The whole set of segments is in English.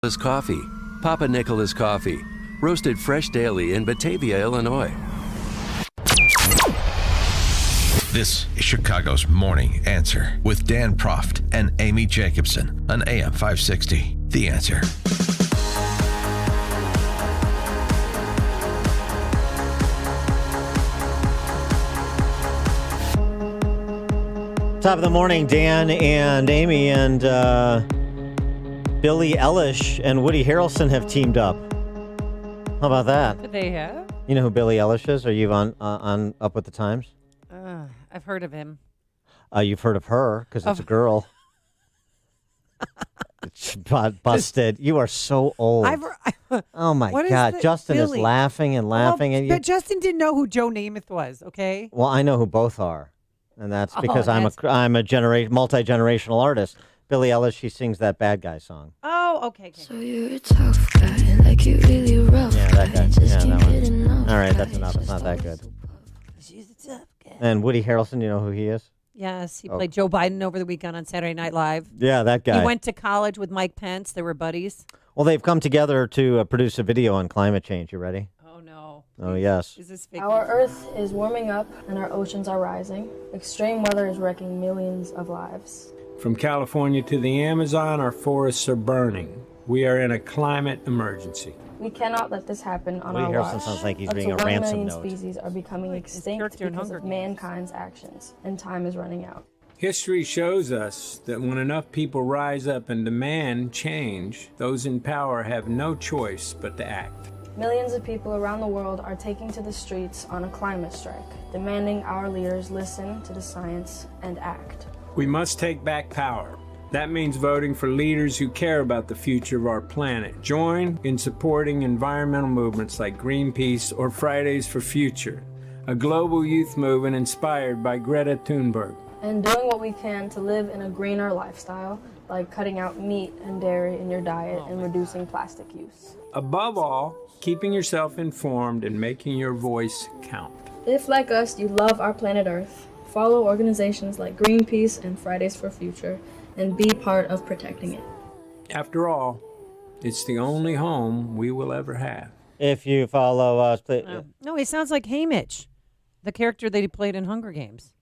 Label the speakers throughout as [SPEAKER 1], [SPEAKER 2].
[SPEAKER 1] Nicholas Coffee. Papa Nicholas Coffee. Roasted fresh daily in Batavia, Illinois.
[SPEAKER 2] This is Chicago's Morning Answer with Dan Proft and Amy Jacobson on AM 560. The Answer.
[SPEAKER 3] Top of the morning, Dan and Amy and Billie Eilish and Woody Harrelson have teamed up. How about that?
[SPEAKER 4] They have?
[SPEAKER 3] You know who Billie Eilish is? Are you on up with the times?
[SPEAKER 4] I've heard of him.
[SPEAKER 3] You've heard of her because it's a girl. It's busted. You are so old. Oh my God! Justin is laughing and laughing at you.
[SPEAKER 4] But Justin didn't know who Joe Namath was. Okay.
[SPEAKER 3] Well, I know who both are, and that's because I'm a multi-generational artist. Billie Eilish, she sings that Bad Guy song.
[SPEAKER 4] Oh, okay.
[SPEAKER 5] So you're a tough guy, like you really rough.
[SPEAKER 3] Yeah, that guy.
[SPEAKER 5] Just
[SPEAKER 3] Yeah,
[SPEAKER 5] can't
[SPEAKER 3] that
[SPEAKER 5] get
[SPEAKER 3] one.
[SPEAKER 5] enough.
[SPEAKER 3] All right, that's enough. It's not that good.
[SPEAKER 4] She's a tough guy.
[SPEAKER 3] And Woody Harrelson, you know who he is?
[SPEAKER 4] Yes, he played Joe Biden over the weekend on Saturday Night Live.
[SPEAKER 3] Yeah, that guy.
[SPEAKER 4] He went to college with Mike Pence. They were buddies.
[SPEAKER 3] Well, they've come together to produce a video on climate change. You ready?
[SPEAKER 4] Oh, no.
[SPEAKER 3] Oh, yes.
[SPEAKER 4] Is this fake?
[SPEAKER 6] Our Earth is warming up and our oceans are rising. Extreme weather is wrecking millions of lives.
[SPEAKER 7] From California to the Amazon, our forests are burning. We are in a climate emergency.
[SPEAKER 6] We cannot let this happen on
[SPEAKER 3] Woody
[SPEAKER 6] our
[SPEAKER 3] Harrelson
[SPEAKER 6] watch.
[SPEAKER 3] sounds like he's
[SPEAKER 6] Up
[SPEAKER 3] reading
[SPEAKER 6] to
[SPEAKER 3] a
[SPEAKER 6] 1
[SPEAKER 3] ransom
[SPEAKER 6] million
[SPEAKER 3] note.
[SPEAKER 6] species are becoming extinct
[SPEAKER 4] character in
[SPEAKER 6] because
[SPEAKER 4] Hunger
[SPEAKER 6] of
[SPEAKER 4] Games.
[SPEAKER 6] mankind's actions, and time is running out.
[SPEAKER 7] History shows us that when enough people rise up and demand change, those in power have no choice but to act.
[SPEAKER 6] Millions of people around the world are taking to the streets on a climate strike, demanding our leaders listen to the science and act.
[SPEAKER 7] We must take back power. That means voting for leaders who care about the future of our planet. Join in supporting environmental movements like Greenpeace or Fridays for Future, a global youth movement inspired by Greta Thunberg.
[SPEAKER 6] And doing what we can to live in a greener lifestyle, like cutting out meat and dairy in your diet and reducing plastic use.
[SPEAKER 7] Above all, keeping yourself informed and making your voice count.
[SPEAKER 6] If, like us, you love our planet Earth, follow organizations like Greenpeace and Fridays for Future, and be part of protecting it.
[SPEAKER 7] After all, it's the only home we will ever have.
[SPEAKER 3] If you follow us, please.
[SPEAKER 4] No, he sounds like Haymitch, the character that he played in Hunger Games.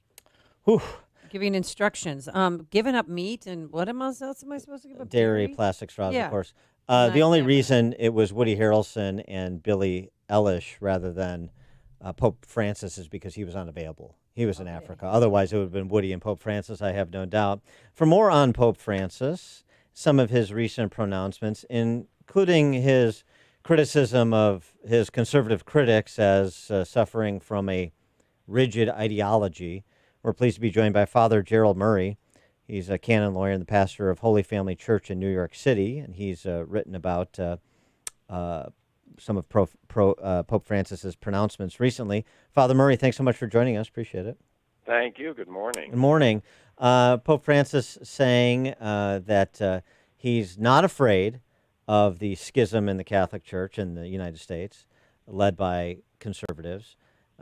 [SPEAKER 3] Whew.
[SPEAKER 4] Giving instructions. Giving up meat and what else am I supposed to give up?
[SPEAKER 3] Dairy, plastic straws,
[SPEAKER 4] Yeah.
[SPEAKER 3] of course.
[SPEAKER 4] Not
[SPEAKER 3] The only
[SPEAKER 4] never.
[SPEAKER 3] reason it was Woody Harrelson and Billie Eilish rather than Pope Francis is because he was unavailable. He was in Africa. Otherwise, it would have been Woody and Pope Francis, I have no doubt. For more on Pope Francis, some of his recent pronouncements, including his criticism of his conservative critics as suffering from a rigid ideology, we're pleased to be joined by Father Gerald Murray. He's a canon lawyer and the pastor of Holy Family Church in New York City, and he's written about some of Pope Francis's pronouncements recently. Father Murray, thanks so much for joining us. Appreciate it.
[SPEAKER 8] Thank you. Good morning.
[SPEAKER 3] Good morning. Pope Francis saying that he's not afraid of the schism in the Catholic Church in the United States, led by conservatives.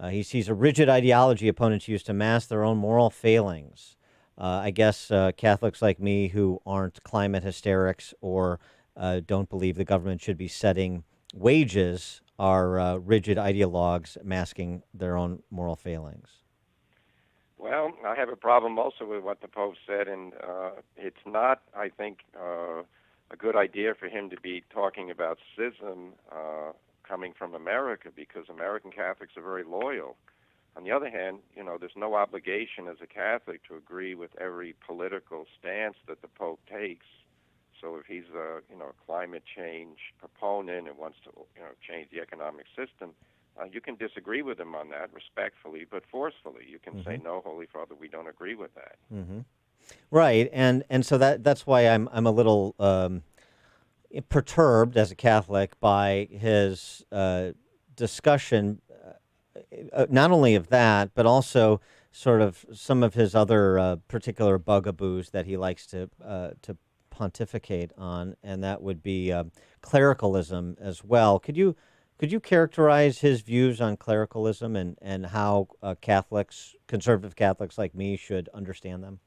[SPEAKER 3] He sees a rigid ideology opponents use to mask their own moral failings. I guess Catholics like me who aren't climate hysterics or don't believe the government should be setting wages are rigid ideologues masking their own moral failings.
[SPEAKER 8] Well, I have a problem also with what the Pope said, and it's not, I think, a good idea for him to be talking about schism coming from America, because American Catholics are very loyal. On the other hand, there's no obligation as a Catholic to agree with every political stance that the Pope takes. So if he's a climate change proponent and wants to change the economic system, you can disagree with him on that respectfully, but forcefully. You can say, no, Holy Father, we don't agree with that.
[SPEAKER 3] Mm-hmm. Right, and so that's why I'm a little perturbed as a Catholic by his discussion, not only of that, but also sort of some of his other particular bugaboos that he likes to pontificate on, and that would be clericalism as well. Could you characterize his views on clericalism and how Catholics, conservative Catholics like me, should understand them?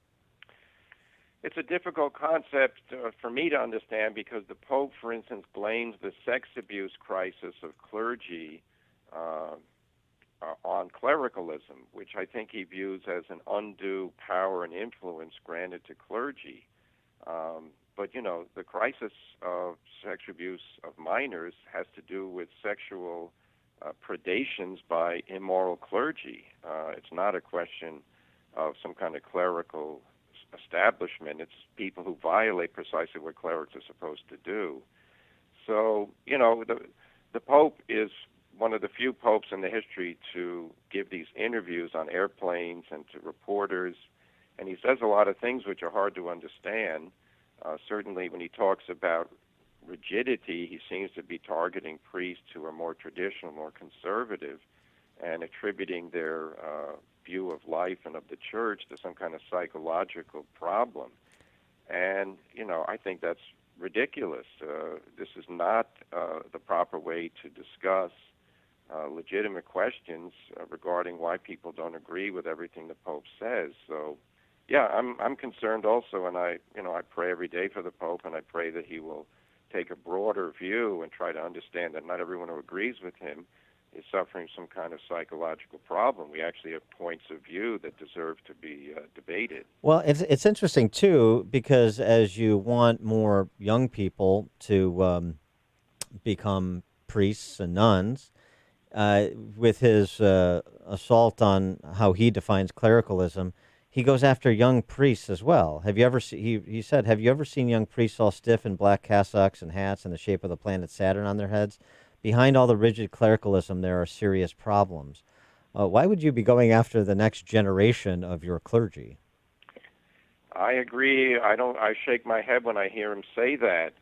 [SPEAKER 8] It's a difficult concept for me to understand because the Pope, for instance, blames the sex abuse crisis of clergy on clericalism, which I think he views as an undue power and influence granted to clergy. But, the crisis of sexual abuse of minors has to do with sexual predations by immoral clergy. It's not a question of some kind of clerical establishment. It's people who violate precisely what clerics are supposed to do. So, the Pope is one of the few popes in the history to give these interviews on airplanes and to reporters, and he says a lot of things which are hard to understand. Certainly when he talks about rigidity, he seems to be targeting priests who are more traditional, more conservative, and attributing their view of life and of the church to some kind of psychological problem. And, I think that's ridiculous. This is not the proper way to discuss legitimate questions regarding why people don't agree with everything the Pope says. So, yeah, I'm concerned also, and I pray every day for the Pope, and I pray that he will take a broader view and try to understand that not everyone who agrees with him is suffering some kind of psychological problem. We actually have points of view that deserve to be debated.
[SPEAKER 3] Well, it's interesting too, because as you want more young people to become priests and nuns, with his assault on how he defines clericalism, he goes after young priests as well. Have you ever he said, have you ever seen young priests all stiff in black cassocks and hats in the shape of the planet Saturn on their heads? Behind all the rigid clericalism, there are serious problems. Why would you be going after the next generation of your clergy?
[SPEAKER 8] I agree. I shake my head when I hear him say that.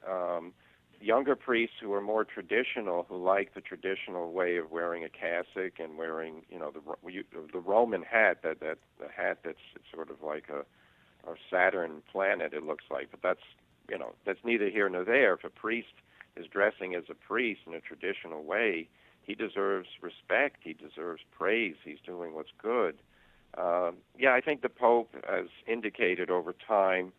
[SPEAKER 8] Younger priests who are more traditional, who like the traditional way of wearing a cassock and wearing, the Roman hat, the hat that's sort of like a Saturn planet, it looks like. But that's neither here nor there. If a priest is dressing as a priest in a traditional way, he deserves respect. He deserves praise. He's doing what's good. I think the Pope has indicated over time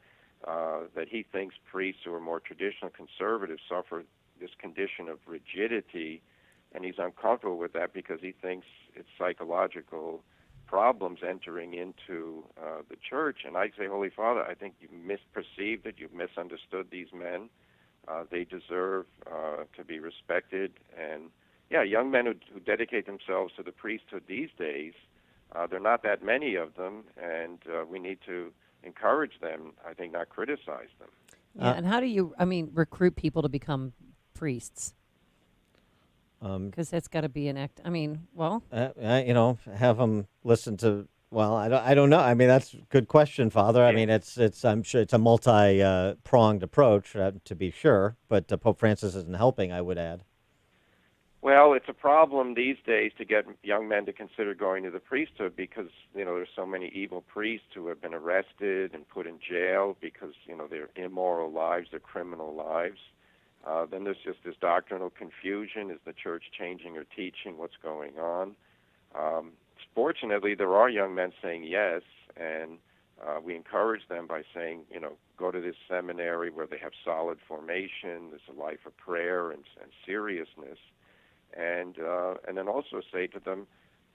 [SPEAKER 8] that he thinks priests who are more traditional conservative suffer this condition of rigidity, and he's uncomfortable with that because he thinks it's psychological problems entering into the church. And I say, Holy Father, I think you've misperceived it, you've misunderstood these men. They deserve to be respected. And, young men who dedicate themselves to the priesthood these days, there are not that many of them, and we need to encourage them, I think, not criticize them.
[SPEAKER 4] Yeah, and how do you, recruit people to become priests? Because that's got to be an act.
[SPEAKER 3] Have them listen to. Well, I don't know. That's a good question, Father. I'm sure it's a multi-pronged approach, to be sure. But Pope Francis isn't helping, I would add.
[SPEAKER 8] Well, it's a problem these days to get young men to consider going to the priesthood because, there's so many evil priests who have been arrested and put in jail because, their immoral lives, their criminal lives. Then there's just this doctrinal confusion. Is the church changing her teaching? What's going on? Fortunately, there are young men saying yes, and we encourage them by saying, go to this seminary where they have solid formation, there's a life of prayer and seriousness. And then also say to them,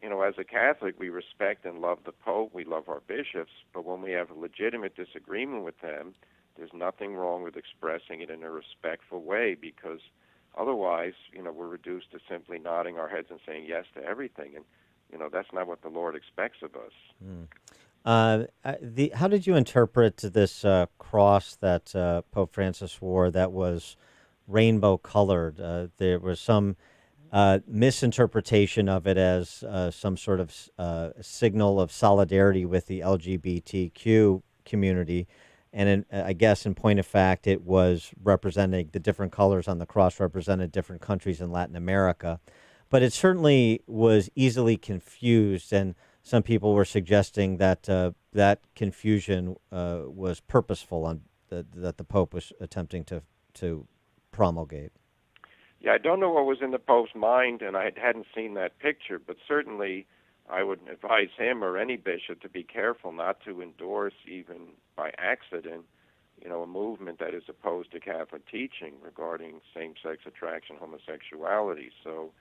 [SPEAKER 8] as a Catholic, we respect and love the Pope, we love our bishops, but when we have a legitimate disagreement with them, there's nothing wrong with expressing it in a respectful way, because otherwise, we're reduced to simply nodding our heads and saying yes to everything, and that's not what the Lord expects of us.
[SPEAKER 3] How did you interpret this cross that Pope Francis wore that was rainbow colored? There was some misinterpretation of it as some sort of signal of solidarity with the LGBTQ community. And I guess in point of fact, it was representing the different colors on the cross represented different countries in Latin America. But it certainly was easily confused, and some people were suggesting that that confusion was purposeful, that the Pope was attempting to promulgate.
[SPEAKER 8] Yeah, I don't know what was in the Pope's mind, and I hadn't seen that picture, but certainly I would advise him or any bishop to be careful not to endorse, even by accident, a movement that is opposed to Catholic teaching regarding same-sex attraction, homosexuality. So,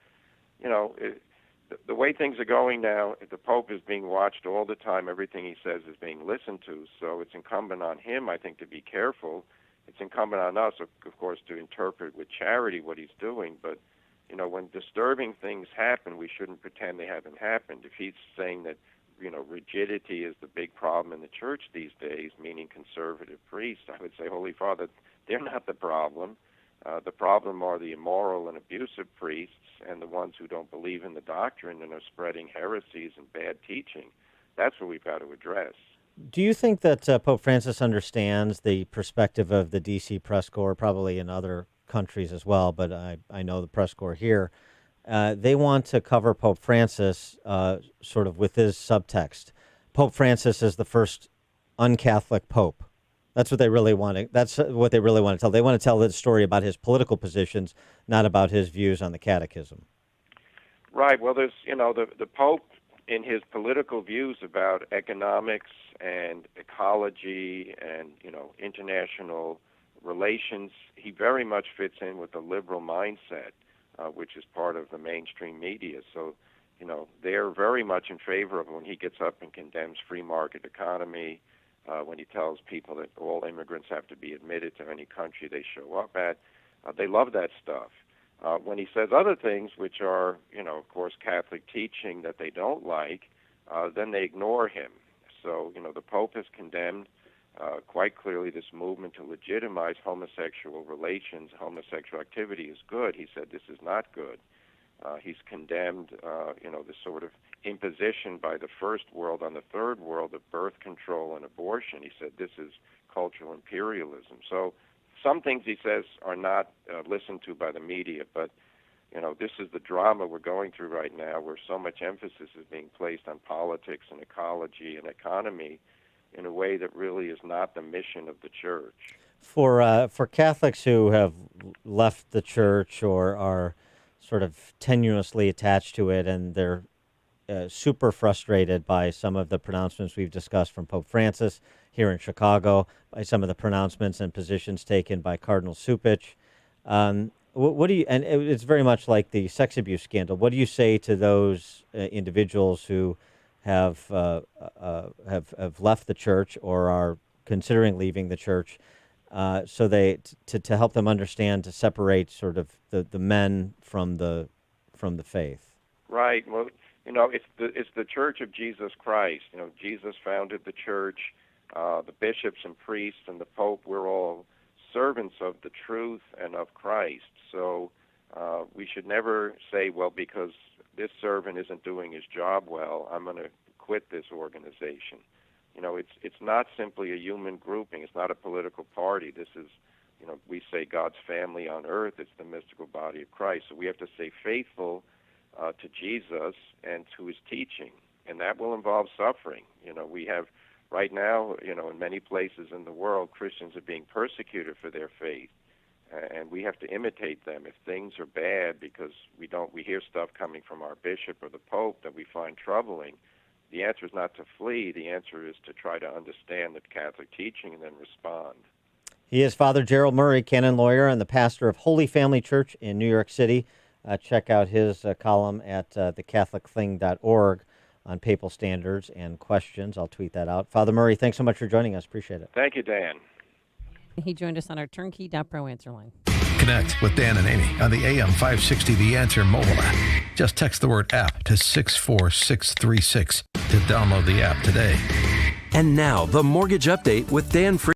[SPEAKER 8] the way things are going now, the Pope is being watched all the time. Everything he says is being listened to. So it's incumbent on him, I think, to be careful. It's incumbent on us, of course, to interpret with charity what he's doing. But, when disturbing things happen, we shouldn't pretend they haven't happened. If he's saying that, rigidity is the big problem in the church these days, meaning conservative priests, I would say, Holy Father, they're not the problem. The problem are the immoral and abusive priests and the ones who don't believe in the doctrine and are spreading heresies and bad teaching. That's what we've got to address.
[SPEAKER 3] Do you think that Pope Francis understands the perspective of the D.C. press corps, probably in other countries as well, but I know the press corps here? They want to cover Pope Francis sort of with his subtext. Pope Francis is the first un-Catholic pope. That's what they really want to. That's what they really want to tell. They want to tell the story about his political positions, not about his views on the catechism.
[SPEAKER 8] Right. Well, there's the Pope in his political views about economics and ecology and international relations. He very much fits in with the liberal mindset, which is part of the mainstream media. So, they're very much in favor of when he gets up and condemns free market economy. When he tells people that all immigrants have to be admitted to any country they show up at. They love that stuff. When he says other things, which are, of course, Catholic teaching that they don't like, then they ignore him. So, the Pope has condemned quite clearly this movement to legitimize homosexual relations. Homosexual activity is good. He said this is not good. He's condemned, this sort of imposition by the first world on the third world of birth control and abortion. He said this is cultural imperialism. So some things he says are not listened to by the media, but, this is the drama we're going through right now, where so much emphasis is being placed on politics and ecology and economy in a way that really is not the mission of the church.
[SPEAKER 3] For Catholics who have left the church or are sort of tenuously attached to it, and they're super frustrated by some of the pronouncements we've discussed from Pope Francis here in Chicago, by some of the pronouncements and positions taken by Cardinal Supich. What do you? And it's very much like the sex abuse scandal. What do you say to those individuals who have left the church or are considering leaving the church? So they to help them understand, to separate sort of the men from the faith.
[SPEAKER 8] Right. Well, it's the Church of Jesus Christ. Jesus founded the church. The bishops and priests and the Pope, we're all servants of the truth and of Christ. So we should never say, well, because this servant isn't doing his job well, I'm going to quit this organization. It's not simply a human grouping. It's not a political party. This is, we say God's family on earth. It's the mystical body of Christ. So we have to stay faithful to Jesus and to his teaching, and that will involve suffering. We have right now, in many places in the world, Christians are being persecuted for their faith, and we have to imitate them. If things are bad because we hear stuff coming from our bishop or the Pope that we find troubling, the answer is not to flee. The answer is to try to understand the Catholic teaching and then respond.
[SPEAKER 3] He is Father Gerald Murray, canon lawyer and the pastor of Holy Family Church in New York City. Check out his column at thecatholicthing.org on papal standards and questions. I'll tweet that out. Father Murray, thanks so much for joining us. Appreciate it.
[SPEAKER 8] Thank you, Dan.
[SPEAKER 4] He joined us on our turnkey.pro answer line.
[SPEAKER 2] Connect with Dan and Amy on the AM 560 The Answer mobile app. Just text the word app to 64636 to download the app today.
[SPEAKER 1] And now, the Mortgage Update with Dan Free.